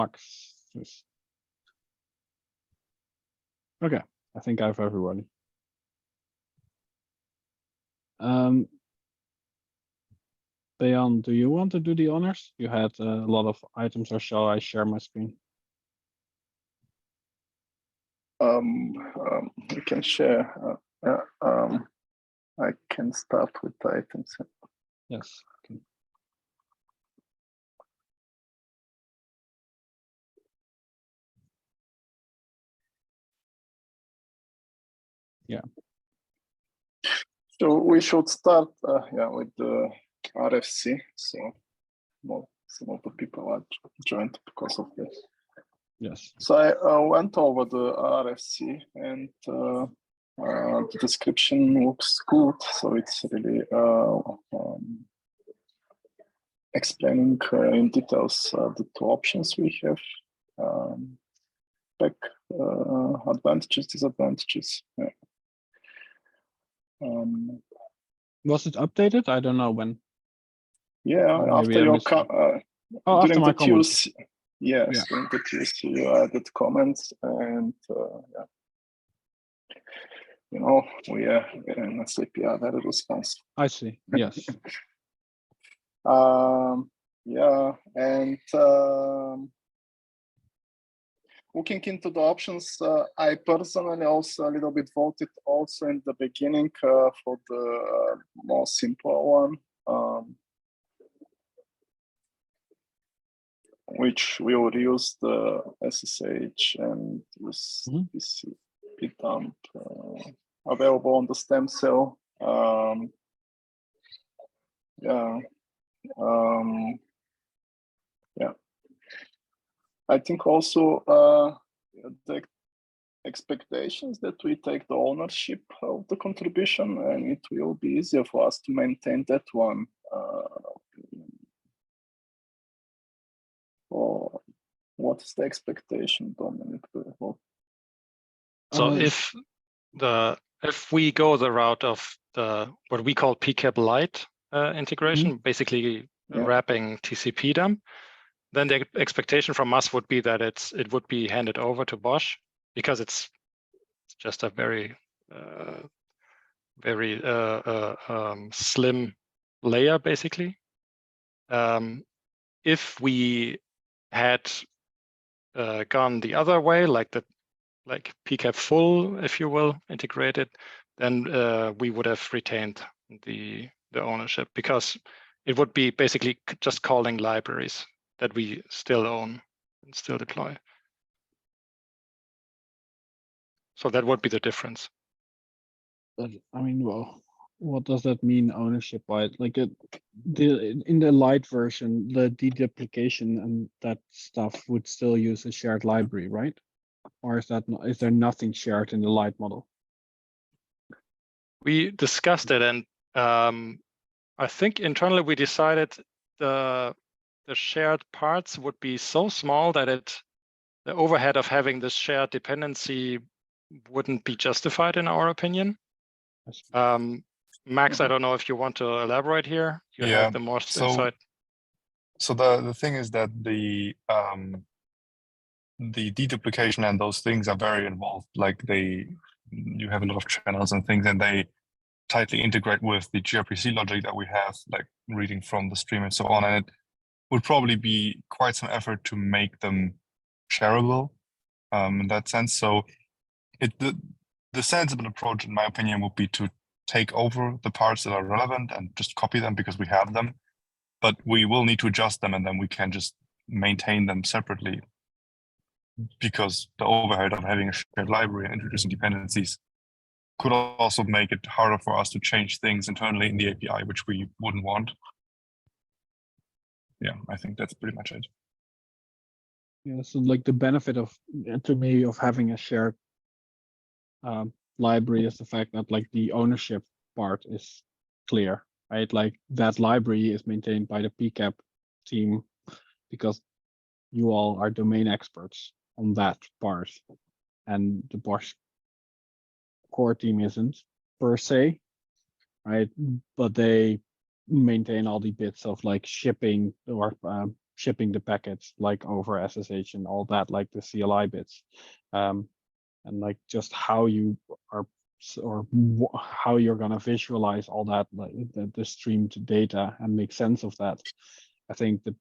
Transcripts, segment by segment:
Max. Okay, I think I have everybody. Bayan, do you want to do the honors? You had a lot of items, or shall I share my screen? You can share. I can start with the items. Yes. Okay. Yeah. So we should start, with the RFC. So, well, some of the people are joined because of this. Yes. So I went over the RFC, and the description looks good. So it's really explaining in details the two options we have, advantages, disadvantages. Yeah. Was it updated? I don't know when. Yeah, Maybe after your after during my the comments. TUC, yes, Yeah. during the TUC you added comments, and yeah, you know, we are in SAP are very responsive. I see. Yes. Yeah, and looking into the options, I personally also a little bit voted also in the beginning for the more simple one, which will use the SSH and use TCP dump available on the stem cell. Yeah. I think also the expectations that we take the ownership of the contribution, and it will be easier for us to maintain that one. Or what is the expectation, Dominic? So if we go the route of the what we call PCAP Lite integration, basically wrapping TCP dump, then the expectation from us would be that it would be handed over to Bosch, because it's just a very slim layer, basically. If we had gone the other way, like PCAP full, if you will, integrated, then we would have retained the ownership, because it would be basically just calling libraries that we still own and still deploy. So that would be the difference. I mean, well, what does that mean, ownership by it? Like in the light version, the deduplication and that stuff would still use a shared library, right? Or is there nothing shared in the light model? We discussed it, and I think internally we decided the shared parts would be so small that the overhead of having this shared dependency wouldn't be justified, in our opinion. Max, I don't know if you want to elaborate here. You have the most insight. So the thing is that the deduplication and those things are very involved. Like you have a lot of channels and things, and they tightly integrate with the gRPC logic that we have, like reading from the stream and so on. And it would probably be quite some effort to make them shareable in that sense. So the sensible approach, in my opinion, would be to take over the parts that are relevant and just copy them because we have them. But we will need to adjust them, and then we can just maintain them separately, because the overhead of having a shared library and introducing dependencies could also make it harder for us to change things internally in the API, which we wouldn't want. Yeah, I think that's pretty much it. Yeah, so like the benefit of having a shared library is the fact that like the ownership part is clear, right? Like that library is maintained by the PCAP team because you all are domain experts on that part, and the Bosch core team isn't per se, right? But they maintain all the bits of like shipping or shipping the packets like over SSH and all that, like the CLI bits, and like just how you are or how you're gonna visualize all that, like the streamed data and make sense of that. I think that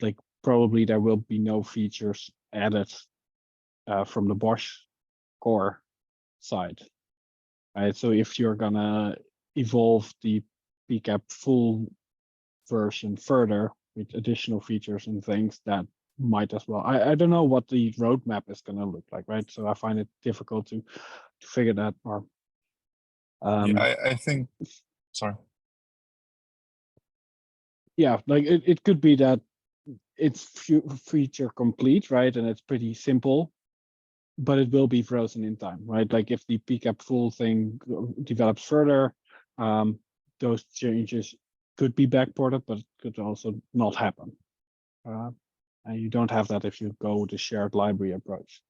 like probably there will be no features added from the Bosch core side, right? So if you're gonna evolve the PCAP full version further with additional features and things, that might as well. I don't know what the roadmap is gonna look like, right? So I find it difficult to figure that. Or Yeah, I think. Sorry. yeah, like it could be that it's feature complete, right? And it's pretty simple, but it will be frozen in time, right? Like if the PCAP full thing develops further, those changes could be backported, but it could also not happen. And you don't have that if you go with the shared library approach.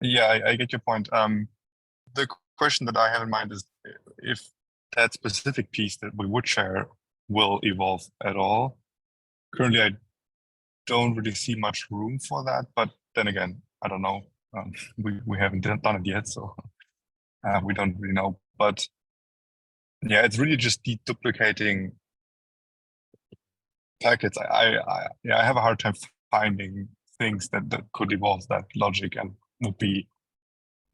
Yeah, I get your point. The question that I have in mind is if that specific piece that we would share will evolve at all. Currently, I don't really see much room for that, but then again, I don't know. We haven't done it yet, so we don't really know. But yeah, it's really just deduplicating packets. I have a hard time finding things that could evolve that logic and would be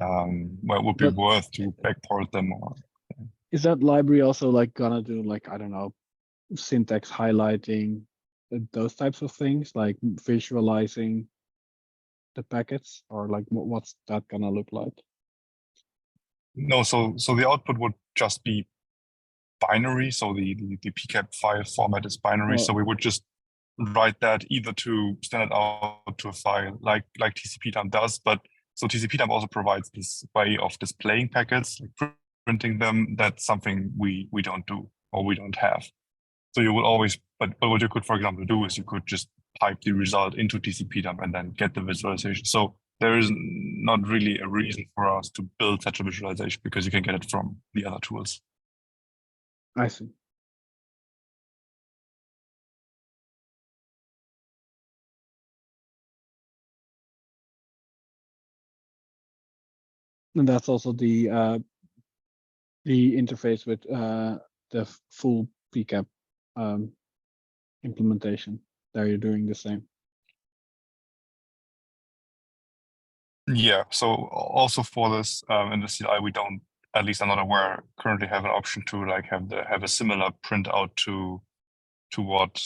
would be worth to backport them. Or is that library also like gonna do like, I don't know, syntax highlighting, those types of things, like visualizing the packets, or like what's that gonna look like? no, so the output would just be binary. So the PCAP file format is binary. So we would just write that either to send it out to a file like TCP-dump does, but so TCP-dump also provides this way of displaying packets, like printing them. That's something we don't do or we don't have. So you will always, but what you could, for example, do is you could just type the result into TCP-dump and then get the visualization. So there is not really a reason for us to build such a visualization because you can get it from the other tools. I see. And that's also the interface with the full PCAP implementation. There you're doing the same. Yeah, so also for this in the CLI, we don't, at least I'm not aware, currently have an option to like have a similar printout to what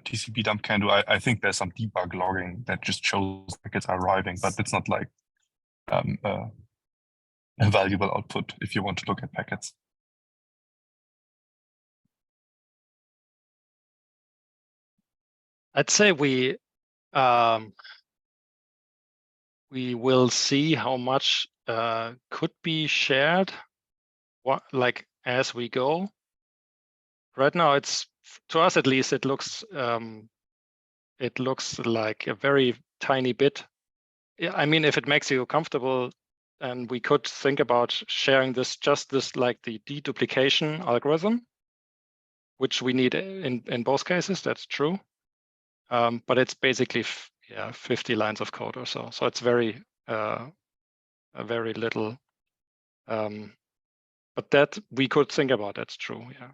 TCP-dump can do. I think there's some debug logging that just shows packets are arriving, but it's not like a valuable output if you want to look at packets. I'd say we will see how much could be shared, like as we go. Right now, it's, to us at least, it looks like a very tiny bit. I mean, if it makes you comfortable, and we could think about sharing this, like the deduplication algorithm, which we need in both cases. That's true, but it's basically 50 lines of code or so. So it's very little. But that we could think about. That's true. Yeah.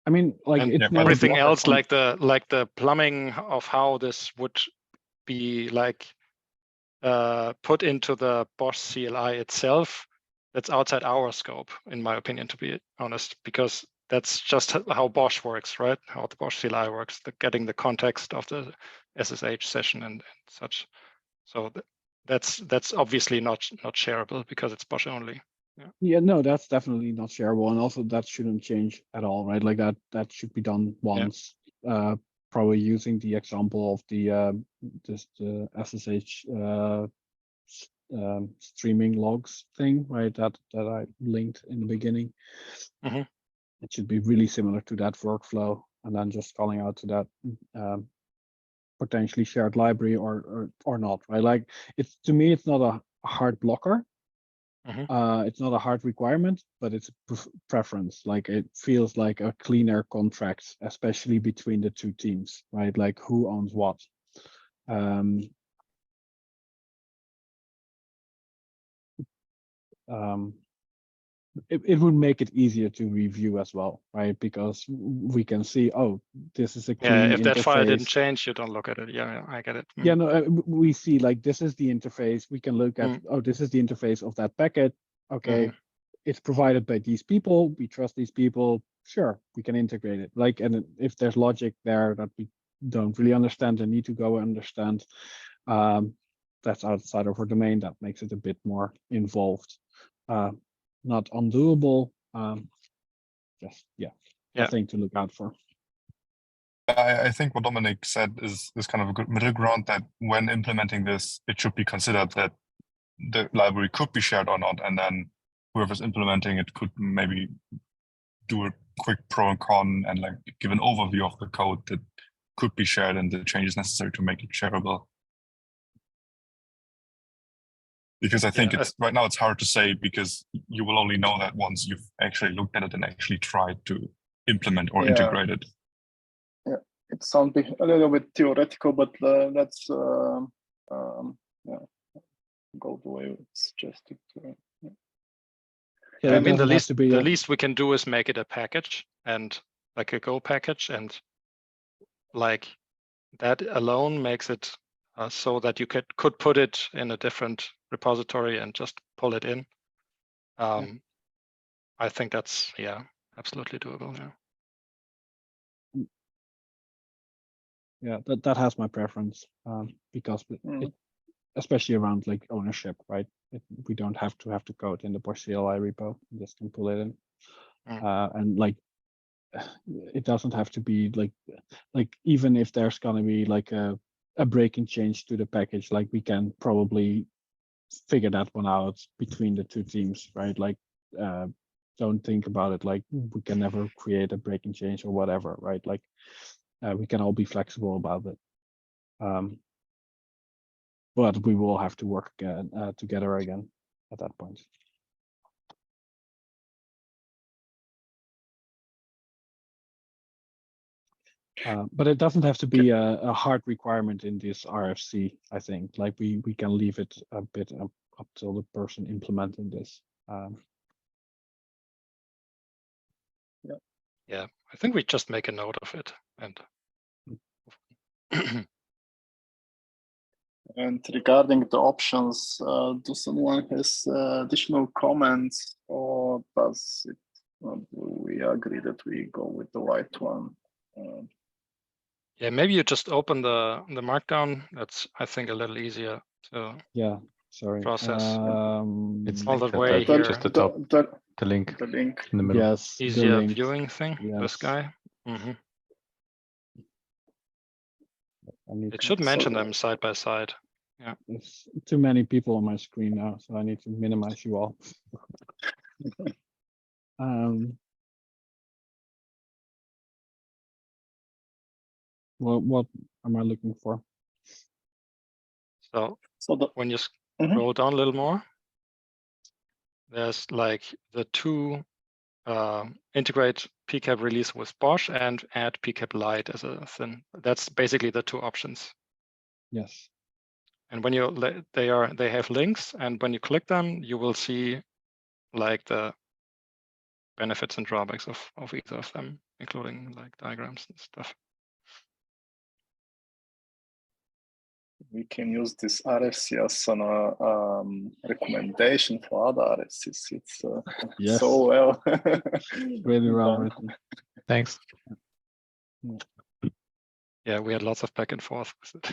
I mean, like and it's everything else, like the plumbing of how this would be like put into the Bosch CLI itself, that's outside our scope, in my opinion, to be honest, because that's just how Bosch works, right? How the Bosch CLI works, getting the context of the SSH session and such. So that's obviously not shareable because it's Bosch only. Yeah, no, that's definitely not shareable, and also that shouldn't change at all, right? Like that should be done once. Probably using the example of the SSH streaming logs thing, right? That I linked in the beginning. Mm-hmm. It should be really similar to that workflow, and then just calling out to that potentially shared library or not, right? Like it's, to me, it's not a hard blocker. It's not a hard requirement, but it's a preference. Like it feels like a cleaner contract, especially between the two teams, right? Like who owns what. It would make it easier to review as well, right? Because we can see, oh, this is a clean If that file didn't interface. change, you don't look at it. Yeah, I get it. Yeah, no, we see like this is the interface. We can look at, oh, this is the interface of that packet. Okay, it's provided by these people. We trust these people. Sure, we can integrate it. Like, and if there's logic there that we don't really understand and need to go understand, that's outside of our domain. That makes it a bit more involved. Not undoable. Just thing to look out for. I think what Dominic said is kind of a good middle ground, that when implementing this, it should be considered that the library could be shared or not, and then whoever's implementing it could maybe do a quick pro and con and like give an overview of the code that could be shared and the changes necessary to make it shareable. Because I think right now it's hard to say, because you will only know that once you've actually looked at it and actually tried to implement or integrate it. Yeah, it sounds a little bit theoretical, but let's go the way it's suggested. I mean, the least we can do is make it a package, and like a Go package, and like that alone makes it so that you could put it in a different repository and just pull it in. I think that's absolutely doable. Yeah, that has my preference, because especially around like ownership, right? We don't have to have the code in the Bosch CLI repo. We just can pull it in, and like it doesn't have to be like even if there's gonna be like a breaking change to the package, like we can probably figure that one out between the two teams, right? Like don't think about it like we can never create a breaking change or whatever, right? Like we can all be flexible about it, but we will have to work again together again at that point. But it doesn't have to be a hard requirement in this RFC. I think like we can leave it a bit up till the person implementing this. Yeah, I think we just make a note of it and. And regarding the options, do someone has additional comments, or does it? Do we agree that we go with the right one? Yeah, maybe you just open the markdown. That's, I think, a little easier to process. It's all like the way here. just the top, the link in the middle. Yes, easier viewing thing. Yes. This guy. It should mention them side by side. Yeah, there's too many people on my screen now, so I need to minimize you all. What am I looking for? So when you scroll down a little more, there's like the two integrate PCAP release with Bosch and add PCAP Lite as a thing. That's basically the two options. Yes. And when they have links, and when you click them, you will see like the benefits and drawbacks of either of them, including like diagrams and stuff. We can use this RFC as a recommendation for other RFCs. It's yes. so well. Really well written. Thanks. Yeah, we had lots of back and forth with it.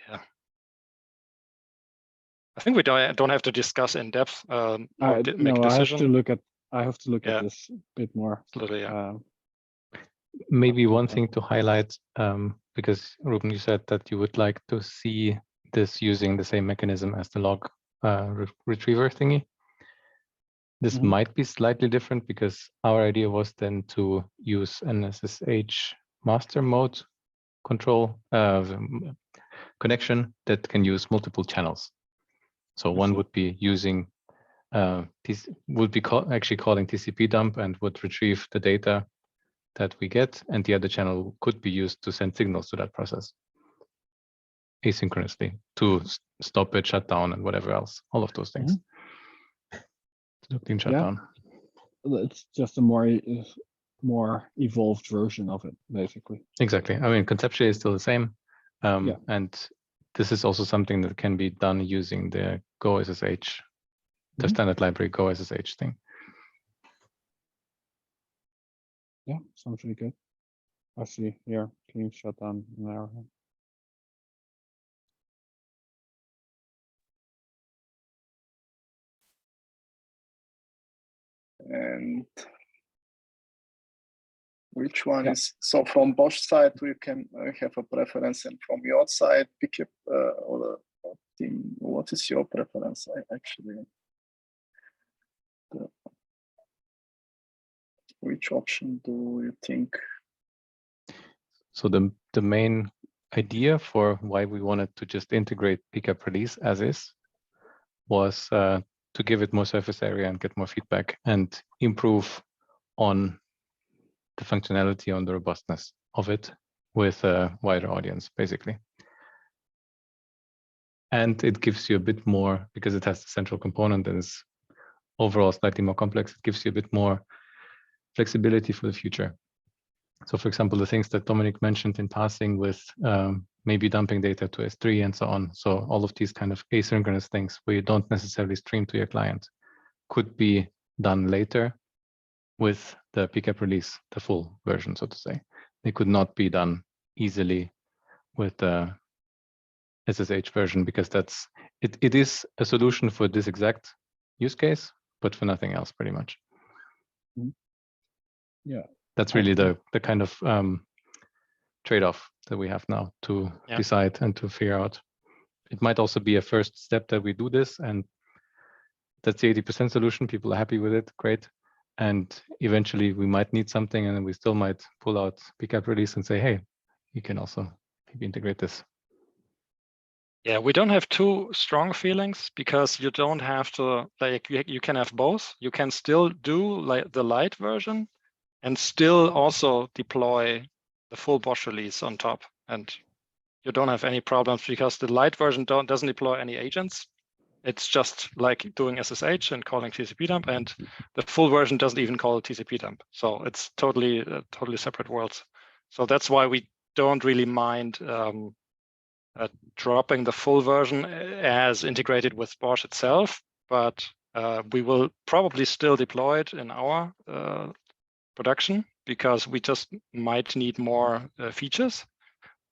Yeah. I think we don't have to discuss in depth. No, I have to look at this a bit more. Absolutely, Maybe one thing to highlight, because Ruben, you said that you would like to see this using the same mechanism as the log retriever thingy. This might be slightly different, because our idea was then to use an SSH master mode control connection that can use multiple channels. So one would be using actually calling TCP dump and would retrieve the data that we get, and the other channel could be used to send signals to that process asynchronously to stop it, shut down, and whatever else, all of those things. To clean shutdown. It's just a more evolved version of it, basically. Exactly. I mean, conceptually it's still the same. And this is also something that can be done using the Go SSH, the standard library Go SSH thing. Yeah, sounds really good. I see here, clean shutdown in our hand. And which one is, so from Bosch side, we can have a preference, and from your side, PCAP or team, what is your preference actually? Which option do you think? So the main idea for why we wanted to just integrate PCAP release as is was to give it more surface area and get more feedback and improve on the functionality, on the robustness of it with a wider audience, basically. And it gives you a bit more, because it has the central component and is overall slightly more complex, it gives you a bit more flexibility for the future. So for example, the things that Dominic mentioned in passing with maybe dumping data to S3 and so on. So all of these kind of asynchronous things where you don't necessarily stream to your client could be done later with the PCAP release, the full version, so to say. They could not be done easily with the SSH version because it is a solution for this exact use case, but for nothing else pretty much. Yeah. That's really the kind of trade-off that we have now to decide and to figure out. It might also be a first step that we do this, and that's the 80% solution. People are happy with it, great. And eventually we might need something, and then we still might pull out PCAP release and say, hey, you can also maybe integrate this. Yeah, we don't have too strong feelings because you don't have to, like, you can have both. You can still do like the light version and still also deploy the full Bosch release on top. And you don't have any problems because the light version doesn't deploy any agents. It's just like doing SSH and calling TCP dump, and the full version doesn't even call TCP dump. So it's totally separate worlds. So that's why we don't really mind dropping the full version as integrated with Bosch itself, but we will probably still deploy it in our production because we just might need more features.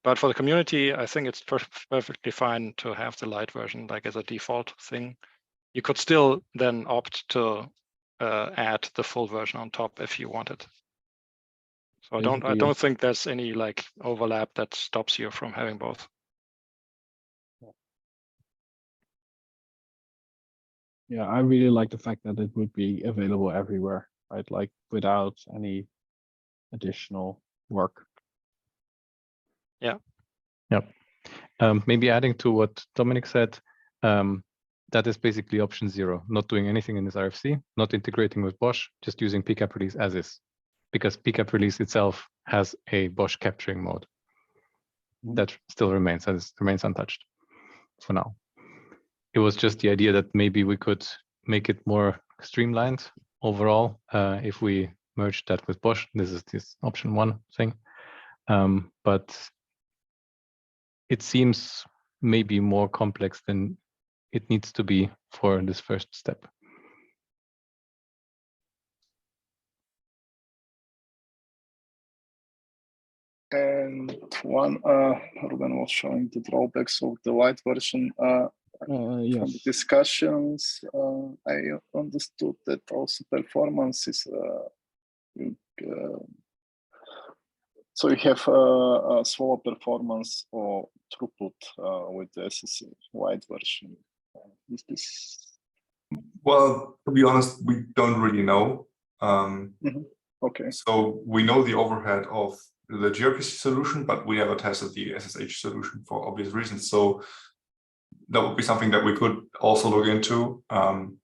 But for the community, I think it's perfectly fine to have the light version like as a default thing. You could still then opt to add the full version on top if you wanted. So I don't think there's any like overlap that stops you from having both. Yeah, I really like the fact that it would be available everywhere, right? Like without any additional work. Yeah. Yep. Maybe adding to what Dominic said, that is basically option 0, not doing anything in this RFC, not integrating with Bosch, just using PCAP release as is, because PCAP release itself has a Bosch capturing mode that still remains untouched for now. It was just the idea that maybe we could make it more streamlined overall if we merged that with Bosch. This is this option 1 thing, but it seems maybe more complex than it needs to be for this first step. And one, Ruben was showing the drawbacks of the light version. Yes. From the discussions, I understood that also performance is so you have a slower performance or throughput with the SSH light version. Is this? Well, to be honest, we don't really know. Okay. So we know the overhead of the gRPC solution, but we never tested the SSH solution for obvious reasons. So that would be something that we could also look into. And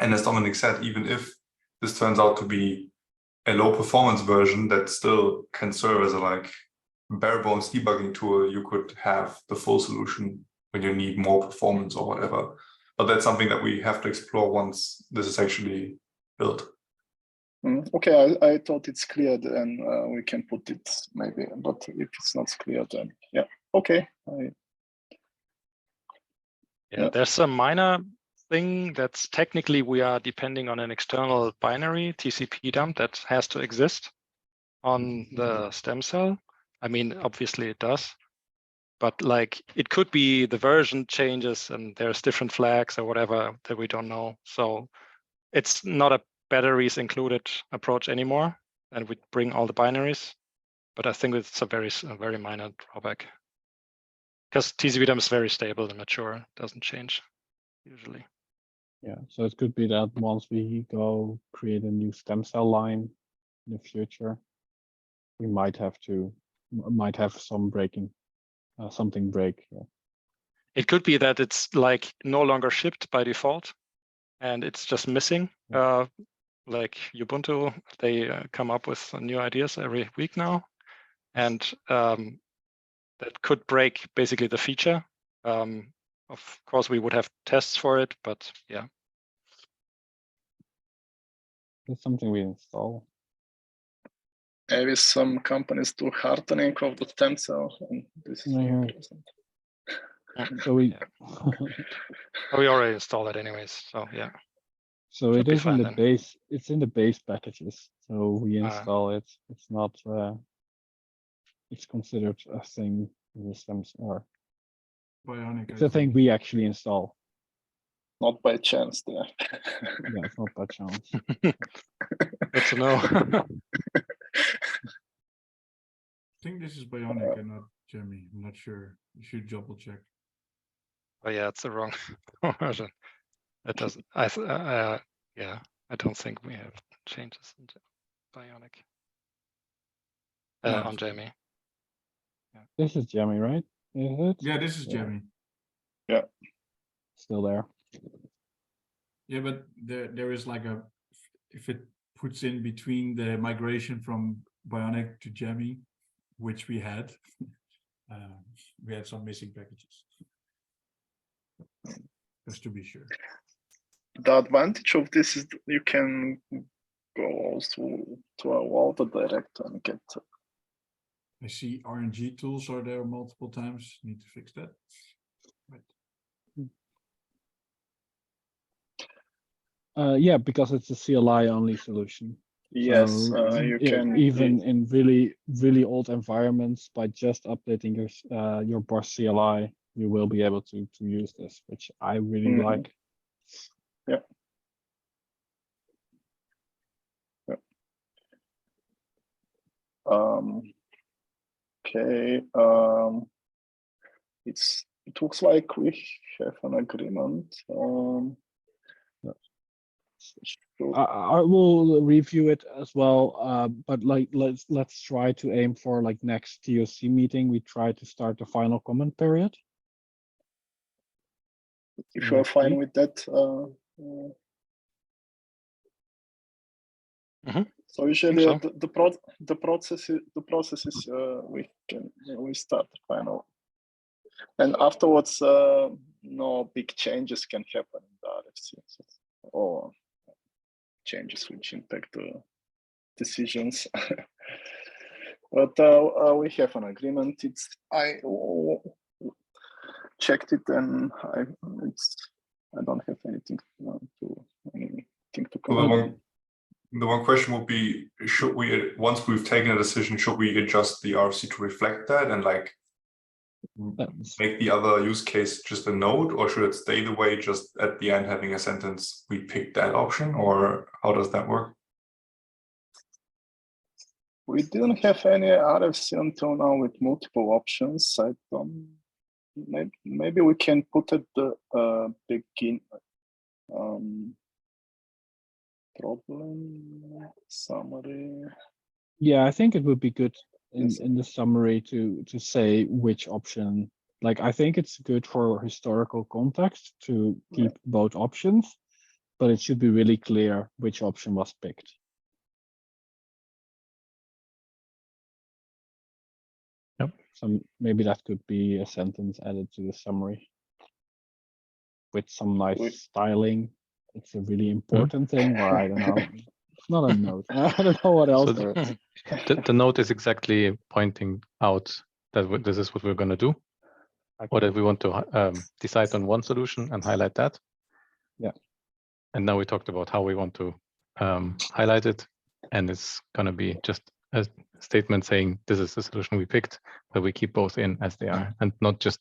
as Dominic said, even if this turns out to be a low performance version that still can serve as a like bare bones debugging tool, you could have the full solution when you need more performance or whatever. But that's something that we have to explore once this is actually built. Okay, I thought it's clear, then we can put it maybe, but if it's not clear, then yeah, okay. Yeah, there's a minor thing that's technically we are depending on an external binary TCP dump that has to exist on the stem cell. I mean, obviously it does, but like it could be the version changes and there's different flags or whatever that we don't know. So it's not a batteries included approach anymore, and we bring all the binaries. But I think it's a very minor drawback because TCP dump is very stable and mature, doesn't change usually. Yeah, so it could be that once we go create a new stem cell line in the future, we might have some breaking, something break. Yeah. It could be that it's like no longer shipped by default and it's just missing. Like Ubuntu, they come up with new ideas every week now. And that could break basically the feature. Of course, we would have tests for it, but yeah. It's something we install. Maybe some companies do hardening of the stem cell, and this is Yeah. present. So we, We already installed it anyways, so yeah. so Should it be is in fine the then. base. It's in the base packages. So we install it. It's not. It's considered a thing in the stem cell, or Bionic. it's a thing we actually install. Not by chance there. Yeah, it's not by chance. Good to know. I think this is Bionic and not Jammy. I'm not sure. You should double check. Oh yeah, it's the wrong version. That doesn't. Yeah, I don't think we have changes in Bionic No, on Jamie. This is Jammy, right? Is it? Yeah, this is Yeah. Jammy. Still there. Yeah, but there is like a, if it puts in between the migration from Bionic to Jammy, which we had some missing packages. Just to be sure. The advantage of this is that you can go also to a Walter direct and get. I see RNG tools are there multiple times. Need to fix that. Right. Yeah, because it's a CLI only solution. Yes, So, you can even in really old environments, by just updating your Bosch CLI, you will be able to use this, which I really like. Yeah. Okay. It looks like we have an agreement. I will review it as well, but like let's try to aim for like next TOC meeting. We try to start the final comment period. If you're fine with that. So usually the process is we start the final, and afterwards no big changes can happen in the RFC or changes which impact the decisions. But we have an agreement. I checked it, and I don't have anything to comment. The one question would be: should we, once we've taken a decision, should we adjust the RFC to reflect that and like make the other use case just a node, or should it stay the way, just at the end having a sentence, we picked that option, or how does that work? We didn't have any RFC until now with multiple options. I don't. Maybe we can put at the begin problem summary. Yeah, I think it would be good in the summary to say which option like I think it's good for historical context to Yeah. keep both options, but it should be really clear which option was picked. Yep. So maybe that could be a sentence added to the summary with some nice We- styling. It's a really important thing, or I don't know. It's not a note. I don't know what else So there is. the note is exactly pointing out that this is what we're going to do, or that we want to decide on one solution and highlight that. Yeah. And now we talked about how we want to highlight it, and it's going to be just a statement saying this is the solution we picked, but we keep both in as they are, and not just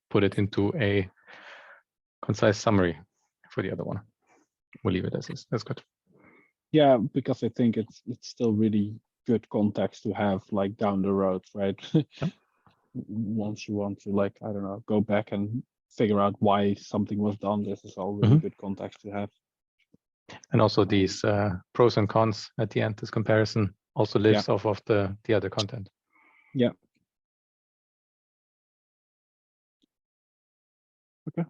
put it into a concise summary for the other one. We'll leave it as is. That's good. Yeah, because I think it's still really good context to have like down the road, right? Once you want to like, I don't know, go back and figure out why something was done, this is all really good context to have. And also these pros and cons at the end, this comparison also lives off of the other content. Yeah. Okay.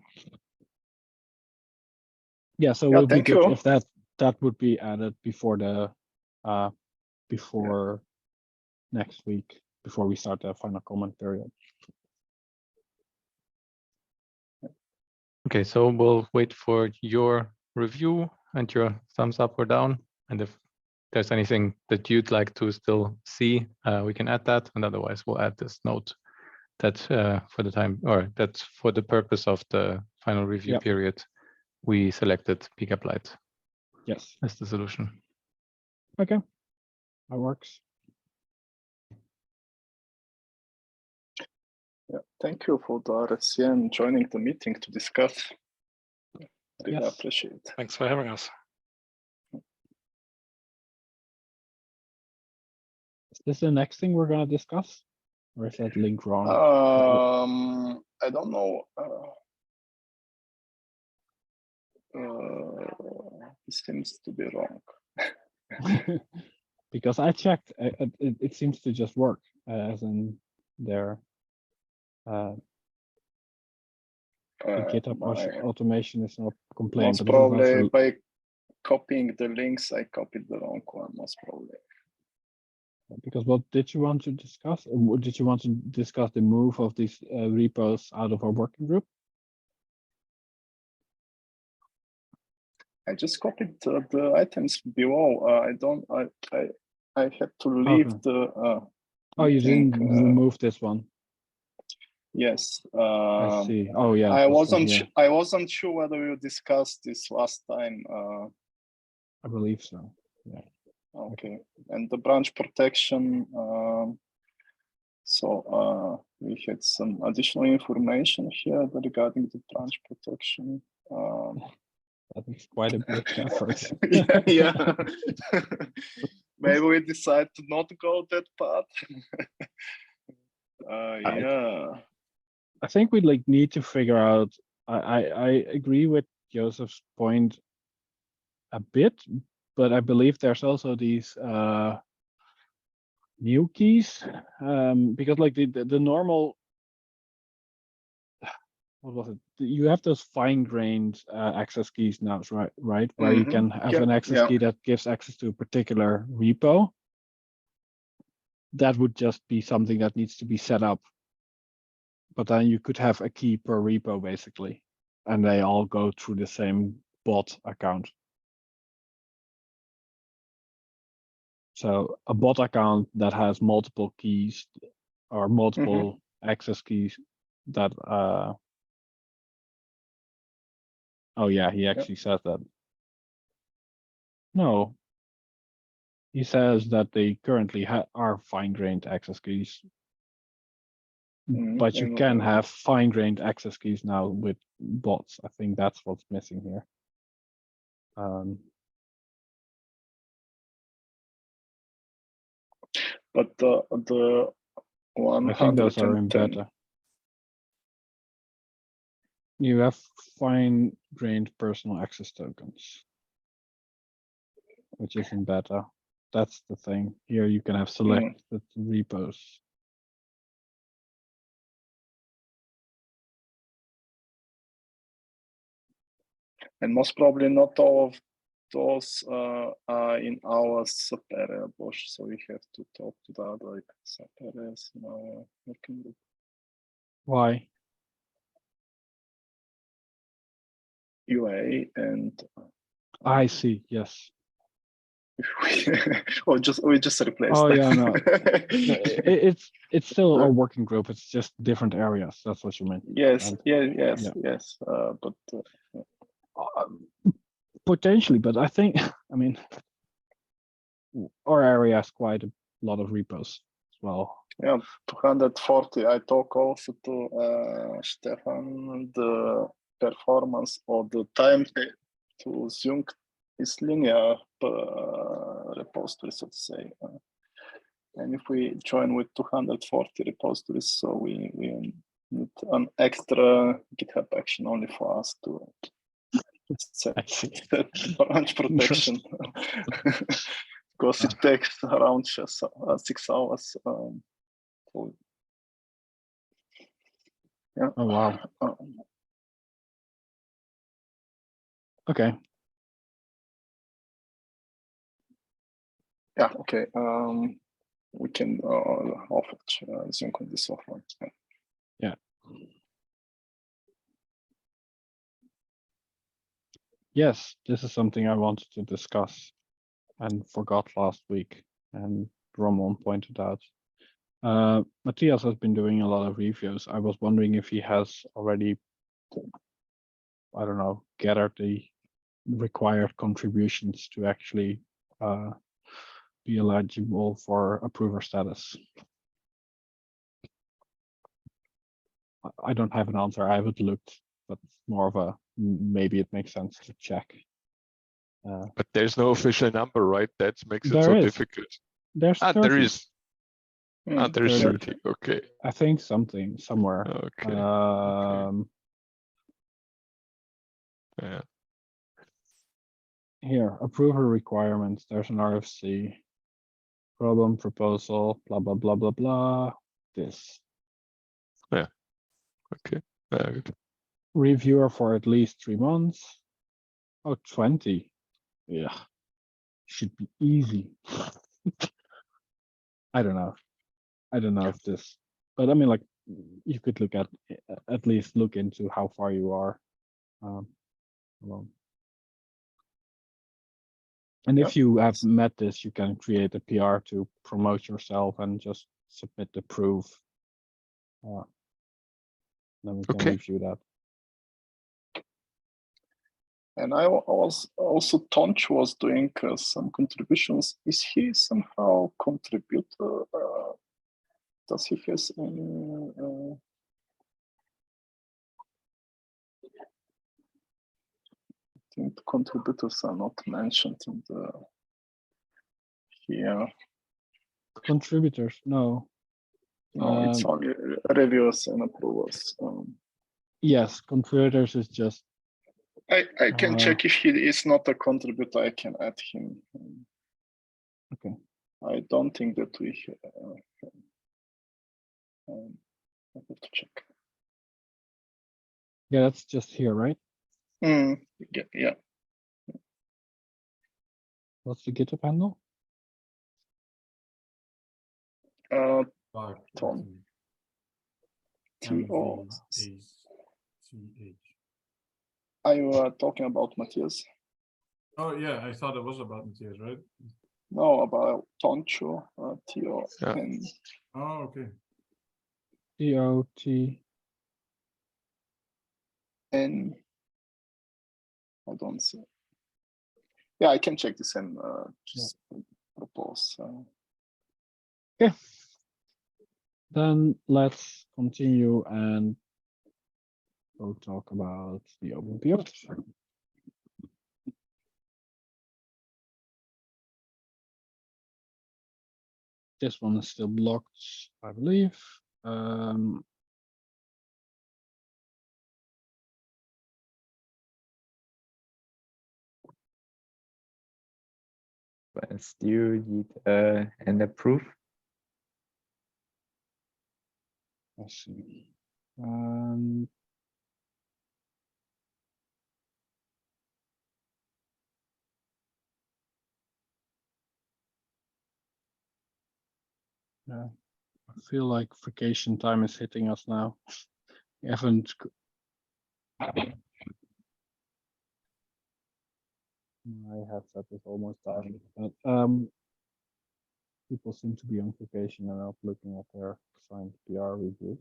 Yeah, so it would be thank good you. if that would be added before the before next week, before we start the final comment period. Okay, so we'll wait for your review and your thumbs up or down. And if there's anything that you'd like to still see, we can add that. And otherwise, we'll add this note that for the time, or that for the purpose of the final review period, we selected PCAP Lite as the solution. Okay, that works. Yeah, thank you for the RSC and joining the meeting to discuss. Really appreciate it. Thanks for having us. Is this the next thing we're going to discuss? Or is that link wrong? I don't know. It seems to be wrong. Because I checked, it seems to just work, as in their the GitHub automation is not complaining. Most probably by copying the links, I copied the wrong one, most probably. Because what did you want to discuss? Did you want to discuss the move of these repos out of our working group? I just copied the items below. I had to leave the. Oh, you didn't remove this one. Yes. I see. Oh, yeah. I wasn't sure whether we discussed this last time. I believe so. Yeah. Okay. And the branch protection. So we had some additional information here regarding the branch protection. That is quite a big effort. yeah. Maybe we decide to not go that path. Yeah. I think we like need to figure out. I agree with Joseph's point a bit, but I believe there's also these new keys, because like the normal, what was it? You have those fine-grained access keys now, right? Where you can have an access key that gives access to a particular repo. That would just be something that needs to be set up. But then you could have a key per repo basically, and they all go through the same bot account. So a bot account that has multiple keys or multiple access keys that oh yeah, he actually says that. No, he says that they currently are fine-grained access keys, but you can have fine-grained access keys now with bots. I think that's what's missing here. But the 110. I think those are in beta. You have fine-grained personal access tokens, which is in beta. That's the thing. Here you can have selected repos. And most probably not all of those are in our sub-area, Bosch, so we have to talk to the other sub-areas in our working group. Why? UA and I see. Yes. or we just replaced. Oh, them. yeah, no. It's still a working group. It's just different areas. That's what you meant. Yes, And- yes. But Potentially, but I think, I mean, our area has quite a lot of repos as well. yeah, 240. I talk also to Stefan. The performance or the time to sync is linear repository, so to say. And if we join with 240 repositories, so we need an extra GitHub action only for us to set I see. branch protection. Because it takes around 6 hours. So, yeah. Oh, wow. Okay. Yeah. Okay. We can offer sync on this offline. Yeah. Yes, this is something I wanted to discuss and forgot last week, and Ramon pointed out. Matthias has been doing a lot of reviews. I was wondering if he has already, I don't know, gathered the required contributions to actually be eligible for approver status. I don't have an answer. I haven't looked, but more of a maybe it makes sense to check. But there's no official number, right? That makes it There so is. difficult. There's Ah, 30. there is. Ah, there is 30. 30. Okay. I think something somewhere. Okay. Yeah. Here, approval requirements. There's an RFC, problem, proposal, blah, blah, blah, blah, blah. This. Okay. Good. Reviewer for at least 3 months. Oh, 20. Yeah. Should be easy. I don't know. I don't know if this, but I mean, like, you could look at least look into how far you are. Along. And if you have met this, you can create a PR to promote yourself and just submit the proof. Then we can Okay. review that. And I was also Tonch was doing some contributions. Is he somehow contributor? Does he has any? I think the contributors are not mentioned in the here. Contributors, no. No, it's only reviewers and approvers. Yes, contributors is just. I can check if he is not a contributor. I can add him. Okay. I don't think that we. I have to check. Yeah, that's just here, right? Yeah. What's the GitHub handle? Tom. MVACH. Are you talking about Matthias? Oh yeah, I thought it was about Matthias, right? No, about Toncho, Tio, Yeah. and Oh, okay. DOT. and I don't see. Yeah, I can check this and just propose. Okay. Then let's continue and go talk about the OpenPO. This one is still blocked, I believe. But still need an approve. Let's see. Yeah, I feel like vacation time is hitting us now. We haven't. My headset is almost dying, but people seem to be on vacation and not looking at their signed PR reviews.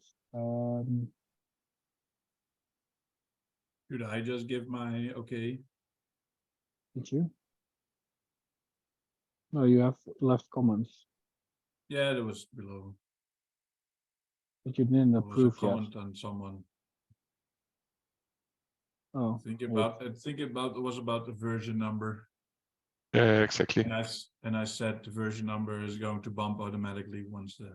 Should I just give my okay? Did you? No, you have left comments, Yeah, that was below. but you didn't There was a approve yet. comment on someone. Oh, Think wait. about it was about the version number. Yeah, exactly. And I said the version number is going to bump automatically once the.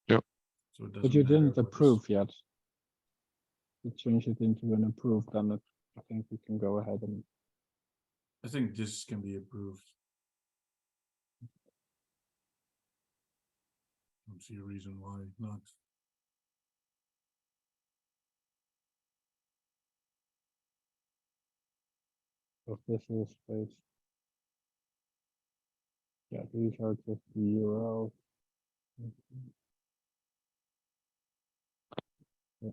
Yep. So it But doesn't you matter didn't what is- approve yet. You change it into an approved, then I think we can go ahead and. I think this can be approved. Don't see a reason why not. Of this is space. Yeah, these are just the URLs. Yeah.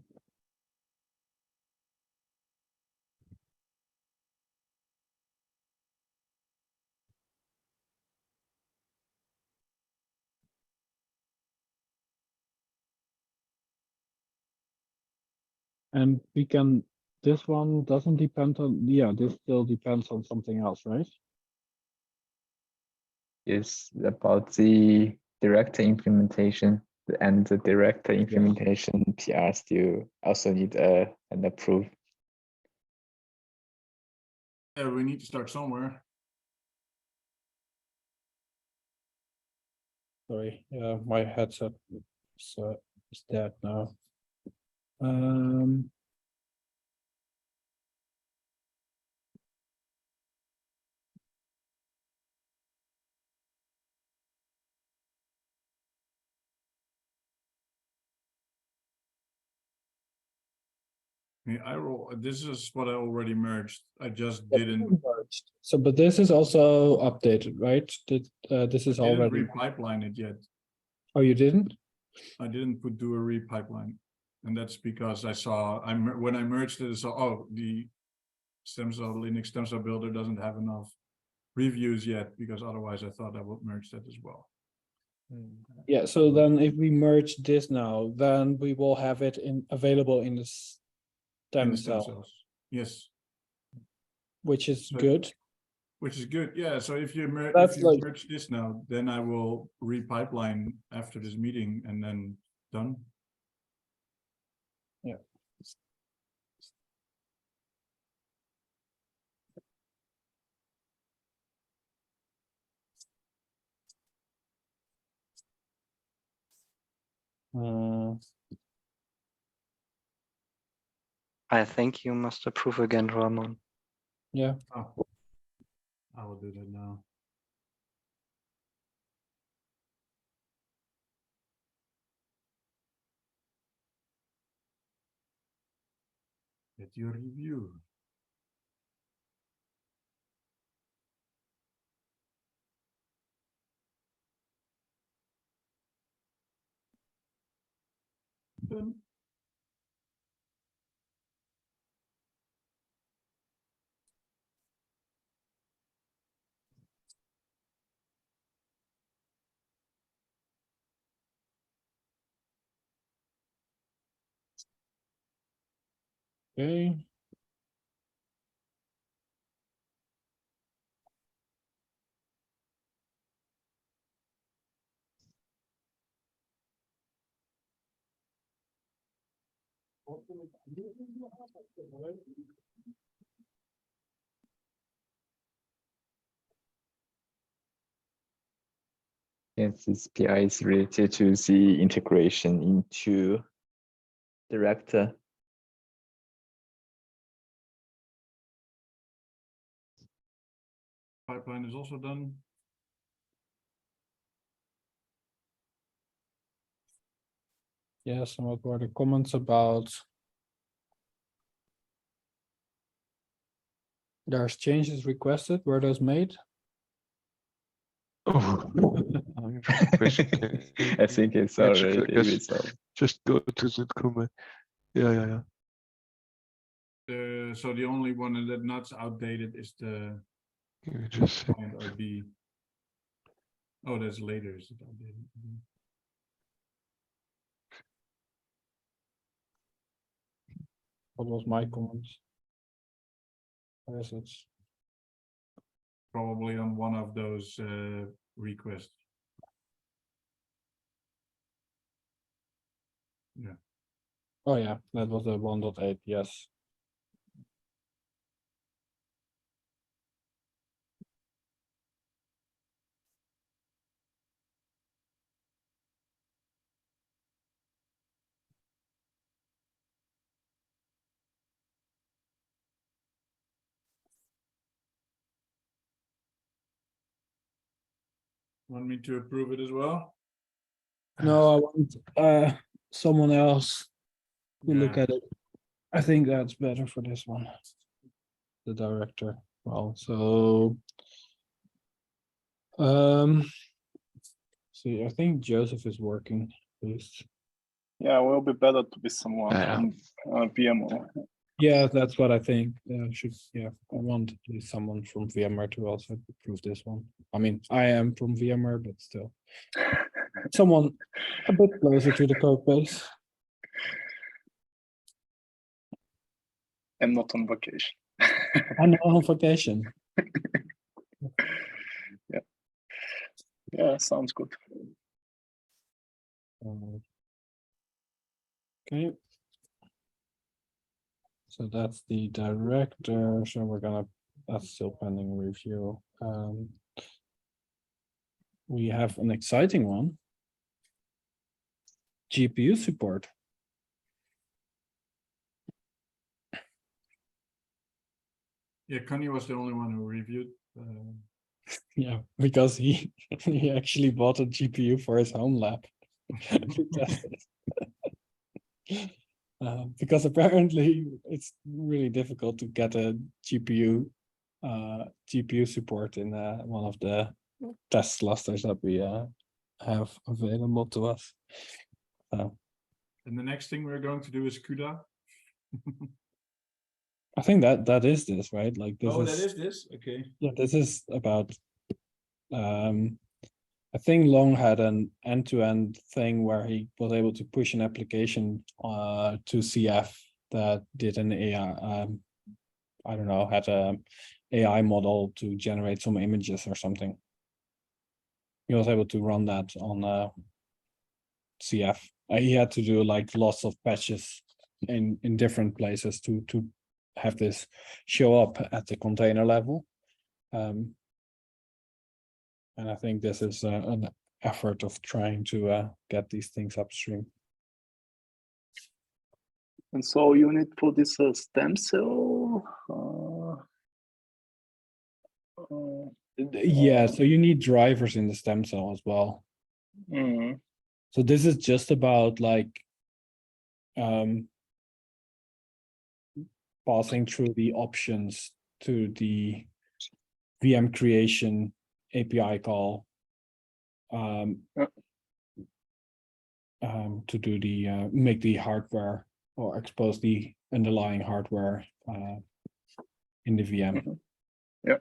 And we can, this one doesn't depend on, yeah, this still depends on something else, right? Is about the director implementation, and the director implementation PR still also need an approve. Yeah, we need to start somewhere. Sorry, my headset is dead now. I roll. This is what I already merged. I just didn't. Merged. So, but this is also updated, right? This is Didn't already. repipeline it yet. Oh, you didn't? I didn't do a repipeline, and that's because I saw when I merged it, I saw the stem cell Linux stem cell builder doesn't have enough reviews yet, because otherwise I thought I would merge that as well. Yeah. So then, if we merge this now, then we will have it available in the In stem the stem cell, cells. Yes, which is So- good. which is good. Yeah. So if you That's like- merge this now, then I will repipeline after this meeting and then done. Yeah. I think you must approve again, Ramon. Yeah. Oh, I will do that now. Get your review. Done. Okay. Yes, this PR is related to the integration into director. Pipeline is also done. Yes, and what were the comments about? There's changes requested. Were those made? I think it's Yeah, already just- resolved. Just go to the comment. Yeah. So the only one that not outdated is the Give me just a sec. point RB. Oh, that's later. Is it outdated? What was my comment? Where is it? Probably on one of those requests. Oh yeah, that was the 1.8, yes. Want me to approve it as well? No, I want someone else to look Yeah. at it. I think that's better for this one. The director. Well, so see, I think Joseph is working at least. Yeah, it will be better to be someone Yeah. from VMware. Yeah, that's what I think. I want at least someone from VMware to also approve this one. I mean, I am from VMware, but still. Someone a bit closer to the code base. I'm not on vacation. I'm on vacation. Yeah, sounds good. Okay. So that's the director. So that's still pending review. We have an exciting one. GPU support. Yeah, Connie was the only one who reviewed. Yeah, because he he actually bought a GPU for his home lab to test it. Because apparently it's really difficult to get a GPU support in one of the test clusters that we have available to us. And the next thing we're going to do is CUDA. I think that is this, right? Like this Oh, that is this? Okay. yeah, this is about I think Long had an end-to-end thing where he was able to push an application to CF that did an AI I don't know, had a AI model to generate some images or something. He was able to run that on CF. He had to do like lots of patches in different places to have this show up at the container level. And I think this is an effort of trying to get these things upstream. And so you need for this stem cell. Yeah, so you need drivers in the stem cell as well. So this is just about like passing through the options to the VM creation API call to do the make the hardware or expose the underlying hardware in the VM. Yeah.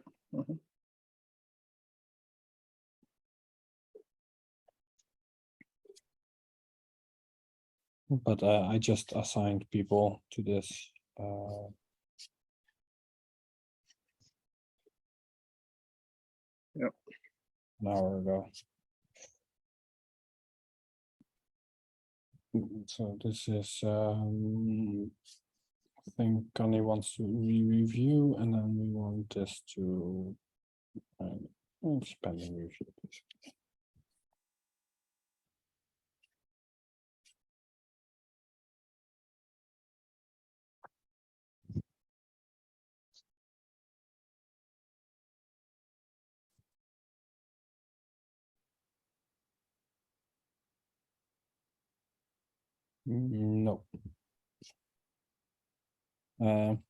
But I just assigned people to this an hour ago. So this is I think Connie wants to review, and then we want this to spending review. No.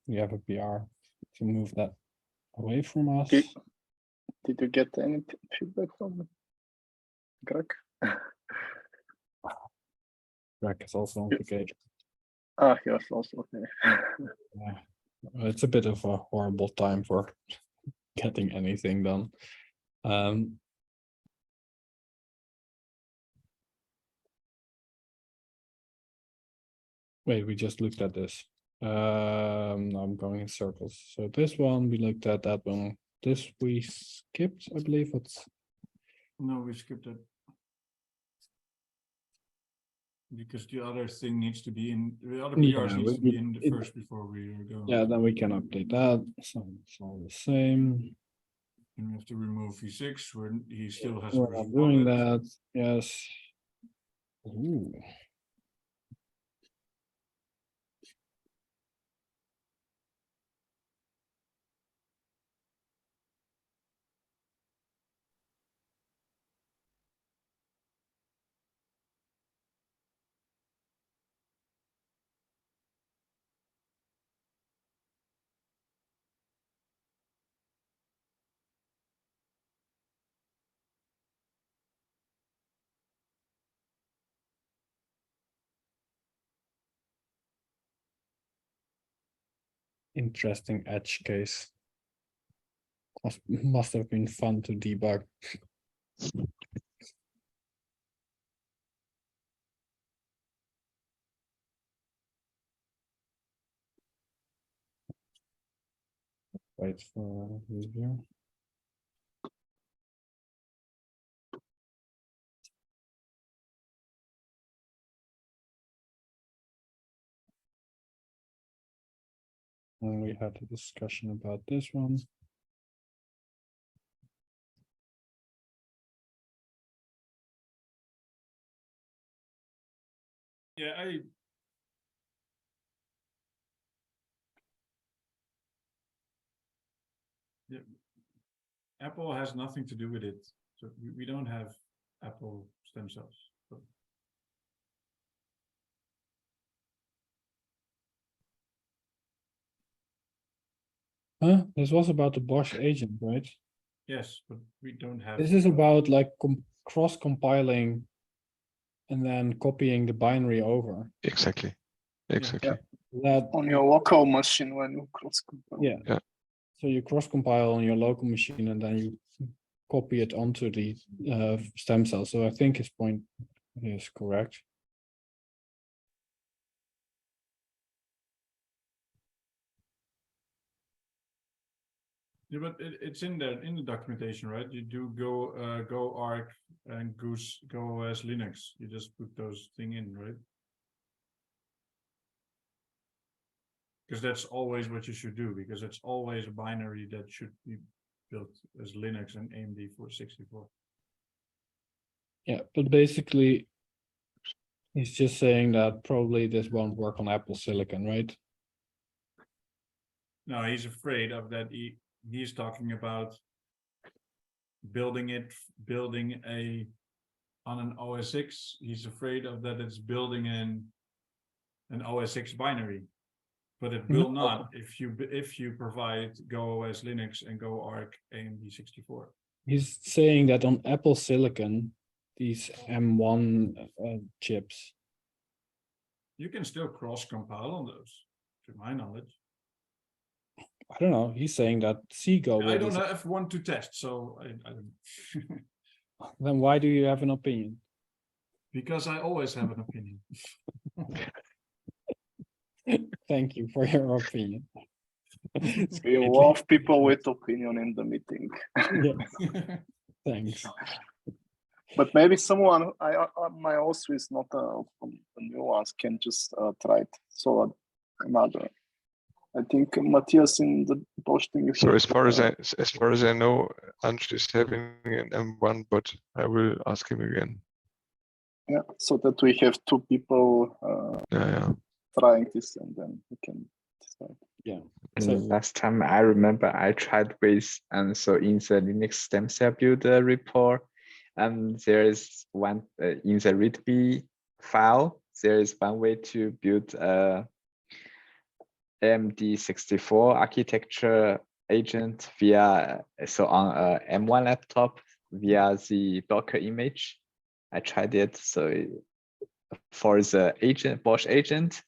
We have a PR to move that away from us. Did Did you get any feedback from Greg? Greg is also on vacation. Ah, he was also okay. Yeah. It's a bit of a horrible time for getting anything done. Wait, we just looked at this. Now I'm going in circles. So this one, we looked at that one. This we skipped, I believe. It's No, we skipped it. Because the other thing needs to be in, the other PRs needs to be in the first before we go. yeah, then we can update that. So it's all the same. And we have to remove V6 where he still has. We're not doing that. Yes. Ooh. Interesting edge case. Must have been fun to debug. Wait for review. And we had a discussion about this one. Yeah, yeah. Apple has nothing to do with it. So we don't have Apple stem cells. So. Huh? This was about the Bosch agent, right? Yes, but we don't have. This is about like cross compiling and then copying the binary over. Exactly. Exactly. That On your local machine when you cross compile. yeah. Yeah. So you cross compile on your local machine and then you copy it onto the stem cell. So I think his point is correct. Yeah, but it's in there in the documentation, right? You do go Arc and Goose Go OS Linux. You just put those thing in, right? Because that's always what you should do, because it's always a binary that should be built as Linux and AMD 464. Yeah, but basically he's just saying that probably this won't work on Apple Silicon, right? No, he's afraid of that. He's talking about building on an OS X. He's afraid of that it's building in an OS X binary, but it will not if you provide Go OS Linux and Go Arc AMD 64. He's saying that on Apple Silicon, these M1 chips. You can still cross compile on those, to my knowledge. I don't know. He's saying that Seago. I don't have one to test, so I don't. Then why do you have an opinion? Because I always have an opinion. Thank you for your opinion. We love people with opinion in the meeting. Yeah. Thanks. But maybe someone my also is not from the new ones can just try it. So another. I think Matthias in the posting. So as far as I know, Anj is having an M1, but I will ask him again. Yeah, so that we have two people Yeah. trying this, and then we can decide. Yeah. And So last time I remember I tried with, and so in the Linux stem cell builder report, there is one in the README file, there is one way to build a AMD 64 architecture agent via, so on a M1 laptop via the Docker image. I tried it. So for the agent, Bosch agent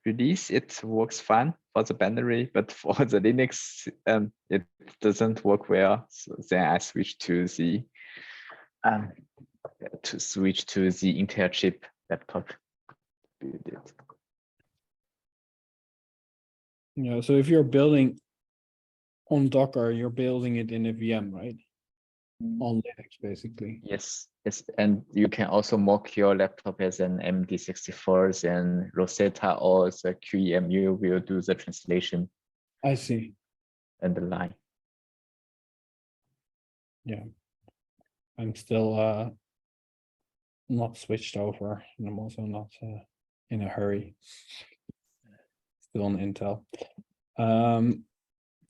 release, it works fine for the binary, but for the Linux, it doesn't work well. So then I switched to the Intel chip laptop. Build it. Yeah, so if you're building on Docker, you're building it in a VM, right? On Linux, basically. Yes, yes, and you can also mock your laptop as an MD64, and Rosetta or the QEMU will do the translation I see. and the line. Yeah. I'm still not switched over, and I'm also not in a hurry. Still on Intel.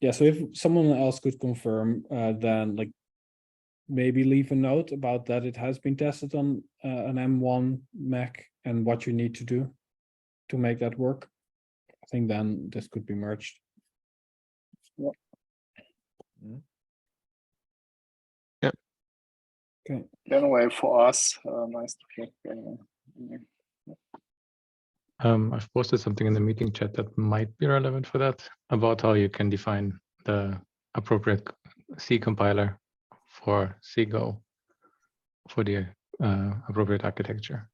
Yeah, so if someone else could confirm, then like maybe leave a note about that it has been tested on an M1 Mac and what you need to do to make that work. I think then this could be merged. Yeah. Okay. Anyway, for us, nice to hear. I've posted something in the meeting chat that might be relevant for that, about how you can define the appropriate C compiler for CGO for the appropriate architecture.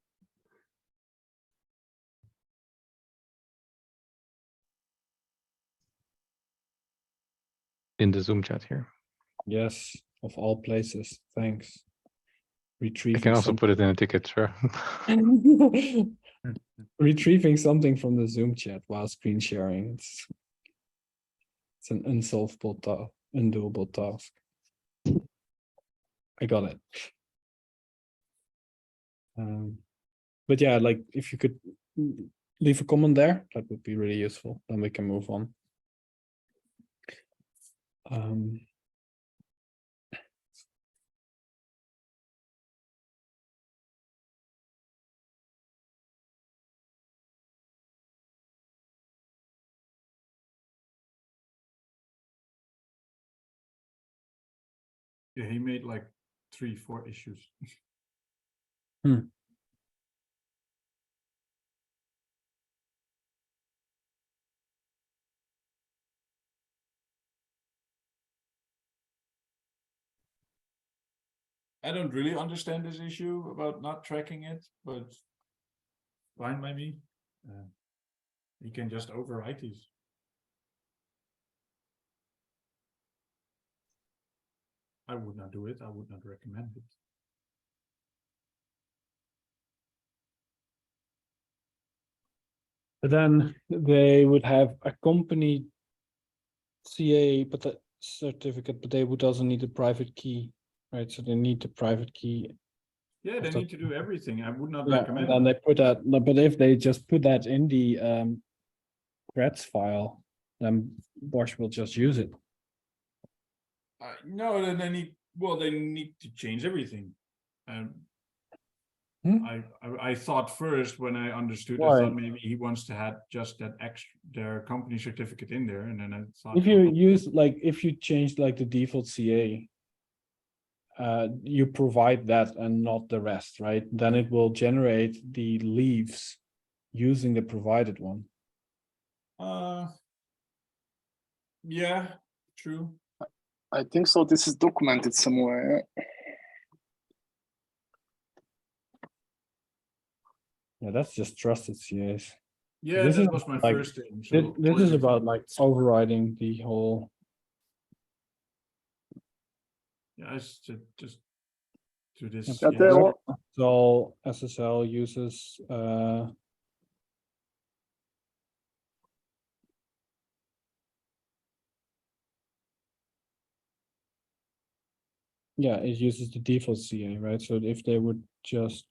In the Zoom chat here. Yes, of all places. Thanks. I Retrieving can also put it in a ticket, sure. Retrieving something from the Zoom chat while screen sharing. It's an undoable task. I got it. But yeah, like if you could leave a comment there, that would be really useful. Then we can move on. Yeah, he made like 3-4 issues. I don't really understand this issue about not tracking it, but fine by me. You can just overwrite these. I would not do it. I would not recommend it. But then they would have a company CA but the certificate, but they would also need a private key, right? So they need the private key. Yeah, they Also- need to do everything. I would not Yeah, recommend and then it. they put that, but if they just put that in the creds file, then Bosch will just use it. No, then they need, well, they need to change everything. I thought first when I understood, I Why? thought maybe he wants to have just that extra, their company certificate in there, and then I thought, If you use like, if you change like the default CA, you provide that and not the rest, right? Then it will generate the leaves using the provided one. yeah, true. I think so. This is documented somewhere. Yeah, that's just trusted CAs. Yeah, This that is was my like- first thing. This, So this is about like overriding the whole. yeah, I just do this. That's Yeah, Yeah, there right. were- So SSL uses yeah, it uses the default CA, right? So if they would just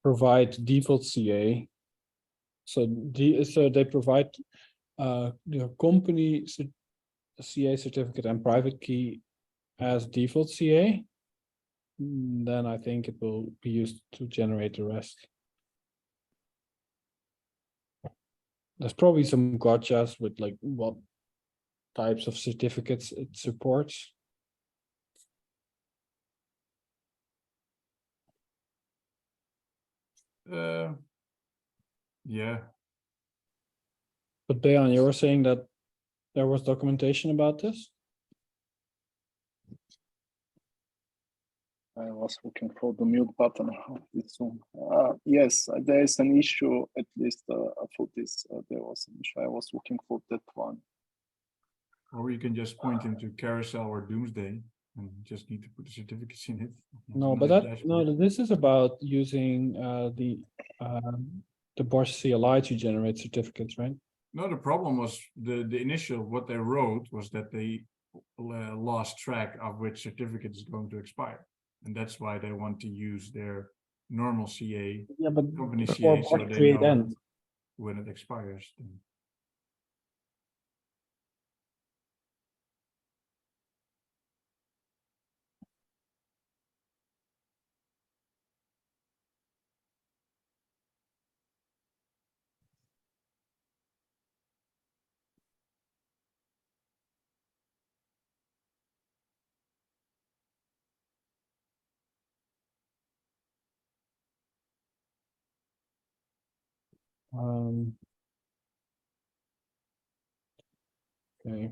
provide default CA, so they provide the company CA certificate and private key as default CA, then I think it will be used to generate the rest. there's probably some gotchas with like what types of certificates it supports. Yeah, But Dejan, you were saying that there was documentation about this? I was looking for the mute button of this Zoom. Yes, there is an issue, at least for this, there was an issue. I was looking for that one. or you can just point him to Carousel or Doomsday and just need to put the certificates in it. No, It's but a nice that dashboard. this is about using the Bosch CLI to generate certificates, right? No, the problem was the initial, what they wrote was that they lost track of which certificate is going to expire. And that's why they want to use their normal CA, Yeah, but company before CA, so Bosch they create know end. when it expires. Then. Okay.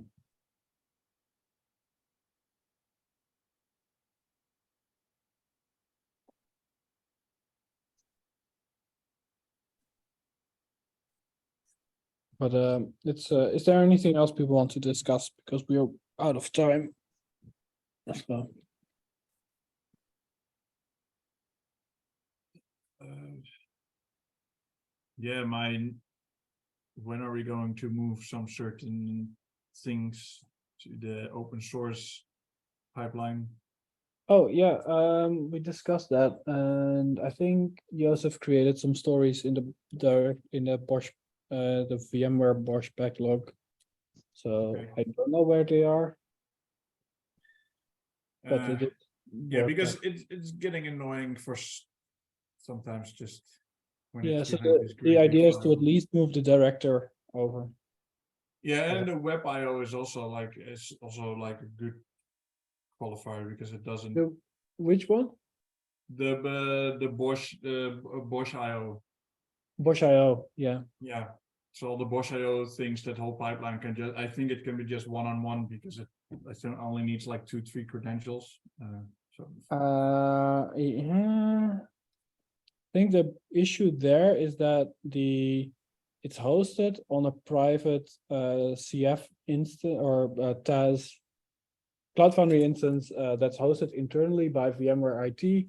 But is there anything else people want to discuss? Because we are out of time. So, Yeah, when are we going to move some certain things to the open source pipeline? oh yeah, we discussed that, and I think Joseph created some stories in the Bosch, the VMware Bosch backlog. So Okay. I don't know where they are, but Uh, it is Yeah, worked because on. it's getting annoying for sometimes just when Yeah, it's so behind this the great big idea is to file. at least move the director over. Yeah, and the web IO is also like a good qualifier because it doesn't Which one? the Bosch IO. Bosch IO, yeah. Yeah. So all the Bosch IO things, that whole pipeline can just, I think it can be just one-on-one because it I think only needs like 2-3 credentials. So Yeah. I think the issue there is that it's hosted on a private CF instance or TAS Cloud Foundry instance that's hosted internally by VMware IT.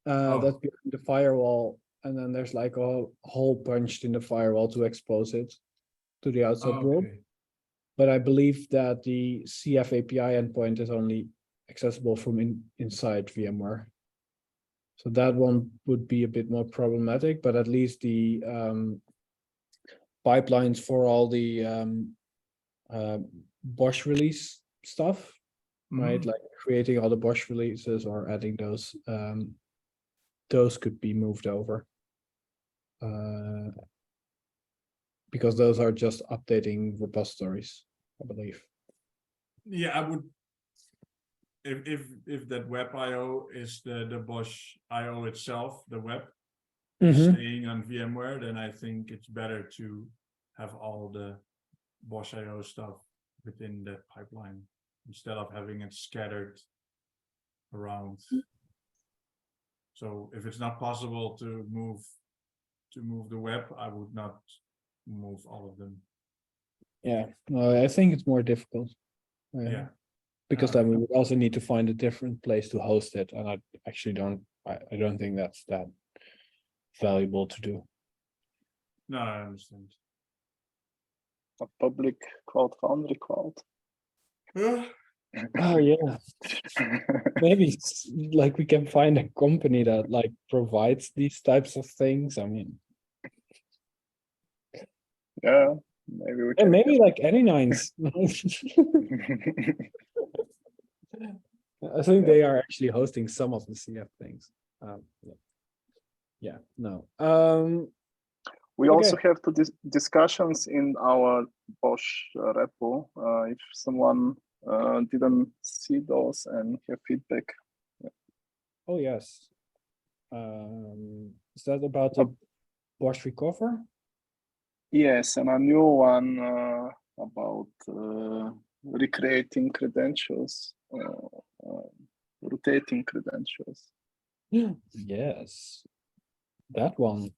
That's behind the firewall, and then there's like a hole punched in the firewall to expose it to the outside world. okay. But I believe that the CF API endpoint is only accessible from inside VMware. So that one would be a bit more problematic, but at least the pipelines for all the Bosch release stuff, right? Mhm. Like creating all the Bosch releases or adding those could be moved over. Because those are just updating repositories, I believe. Yeah, I would. If that web IO is the Bosch IO itself, the web staying on VMware, then I think it's better to have all the Bosch IO stuff within that pipeline instead of having it scattered around. So if it's not possible to move the web, I would not move all of them. Yeah, no, I think it's more difficult. Yeah. Because then we would also need to find a different place to host it, and I actually I don't think that's that valuable to do. No, I understand. A public Cloud Foundry cloud. Oh yeah, maybe like we can find a company that like provides these types of things. I mean, Yeah, maybe we and can. maybe like Any9s. I think they are actually hosting some of the CF things. Yeah, no. We Okay. also have discussions in our Bosch repo. If someone didn't see those and have feedback. Oh, yes. Is that about the Bosch Recover? Yes, and a new one about recreating credentials, rotating credentials. Yes, that one.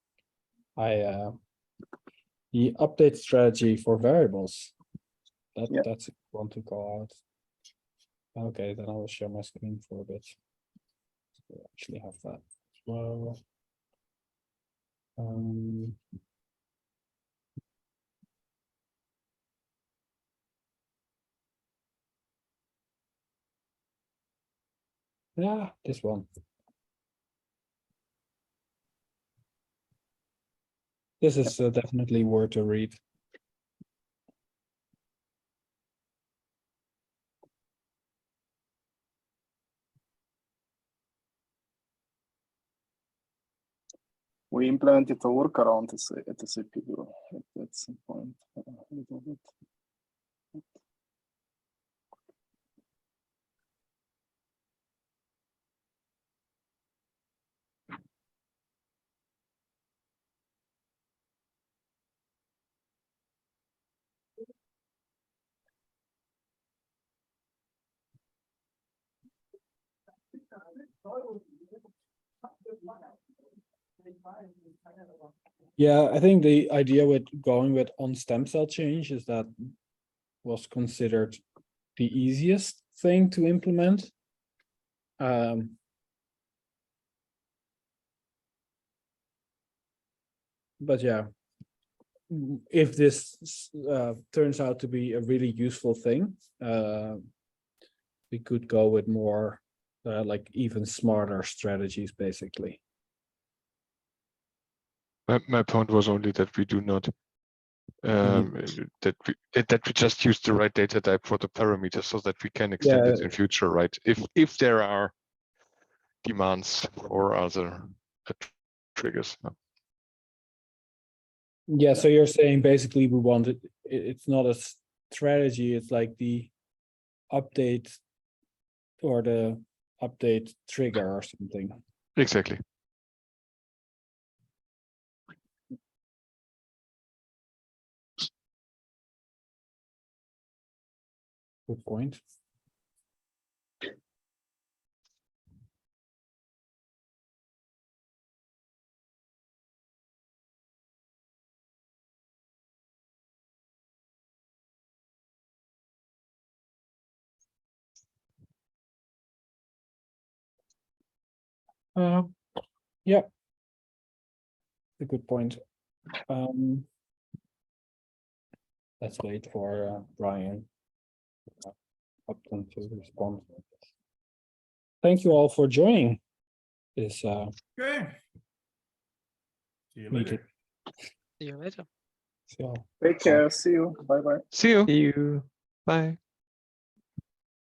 The update strategy for variables. Yeah. That's one to call out. Okay, then I will share my screen for a bit. So we actually have that as well. Yeah, this one. This is definitely worth to read. We implemented a workaround at the CPU at some point. A little bit. Yeah, I think the idea with going with on stem cell change is that was considered the easiest thing to implement. But yeah, if this turns out to be a really useful thing, we could go with more like even smarter strategies, basically. My point was only that we do not that we just use the right data type for the parameters so that we can extend it in future, right? If there are demands or other triggers. Yeah, so you're saying basically we want it, it's not a strategy, it's like the update or the update trigger or something. Exactly. Good point. Yeah, a good point. Let's wait for Brian Upton to respond. Thank you all for joining this Okay. See you meeting. later. See you later. So, Take care. See you. Bye bye. See you. See you. Bye.